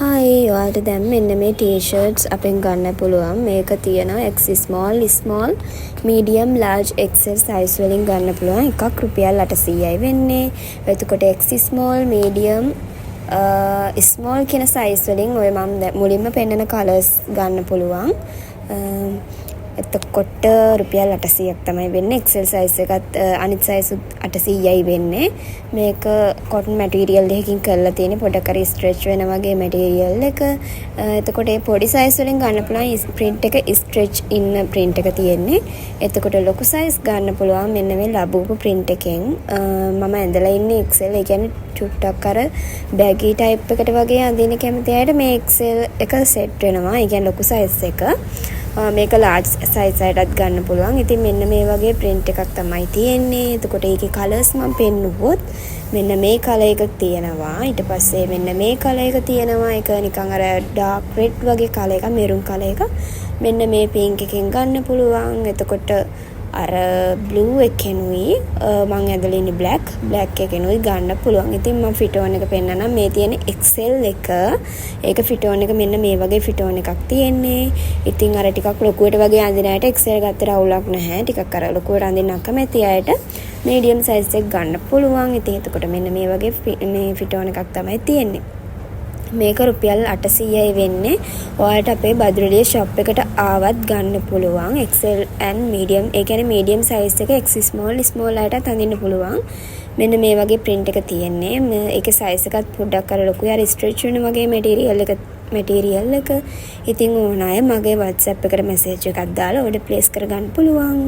Hi ඔයාලට දැන් මෙන්න මේ ටී-ෂර්ට්ස් අපෙන් ගන්න පුළුවන්. මේක තියෙනවා X small, medium, large, XL size වලින් ගන්න පුළුවන්. එකක් රුපියල් 800යි වෙන්නේ. එතකොට X small, medium, small කියන size වලින් ඔය මම මුලින්ම පෙන්නන colors ගන්න පුළුවන්. එතකොට රුපියල් 800ක් තමයි වෙන්නේ. XL size එකත් අනිත් size 800යි වෙන්නේ. මේක cotton material එකකින් කරලා තියෙන පොඩක් හරි stretch වෙන වගේ material එක. එතකොට මේ පොඩි size වලින් ගන්න පුළුවන් print එක stretch ඉන්න print එක තියෙන්නේ. එතකොට ලොකු size ගන්න පුළුවන් මෙන්න මේ ලැබුපු print එකෙන්. මම ඇඳලා ඉන්නේ XL. ඒ කියන්නේ චුට්ටක් අර baggy type එකට වගේ අඳින්න කැමති අයට මේ XL එක set වෙනවා. ඒ කියන්නේ ලොකු size එක. මේක large size එකටත් ගන්න පුළුවන්. ඉතින් මෙන්න මේ වගේ print එකක් තමයි තියෙන්නේ. එතකොට ඒකේ colors මම පෙන්නුවොත් මෙන්න මේ color එක තියෙනවා. ඊට පස්සේ මෙන්න මේ color එක තියෙනවා. ඒක නිකන් අර dark red වගේ color එක, maroon color එක. මෙන්න මේ pink එකෙන් ගන්න පුළුවන්. එතකොට අර blue එකෙනුයි මම ඇඳලා ඉන්නේ black එකෙනුයි ගන්න පුළුවන්. ඉතින් මම fit on එක පෙන්නනම්. මේ තියෙන XL එක. ඒක fit on එක මෙන්න මේ වගේ fit on එකක් තියෙන්නේ. ඉතින් අර ටිකක් ලොකුවට වගේ අඳින අයට XL ගත්තට අවුලක් නැහැ. ටිකක් අර ලොකුවට අඳින්න අකමැති අයට medium size එක ගන්න පුළුවන්. ඉතින් එතකොට මෙන්න මේ වගේ මේ fit on එකක් තමයි තියෙන්නේ. මේක රුපියල් 800යි වෙන්නේ. ඔයාලට අපේ බදුරලිය shop එකට ආවත් ගන්න පුළුවන්. XL and medium. ඒ කියන්නේ medium size එක X small අයටත් අඳින්න පුළුවන්. මෙන්න මේ වගේ print එක තියෙන්නේ. ඒකේ size එකත් පොඩ්ඩක් අර ලොකුයි. අර stretch වෙන වගේ material එක. ඉතින් ඕන අය මගේ WhatsApp එකට message එකක් දාලා order place කරගන්න පුළුවන්.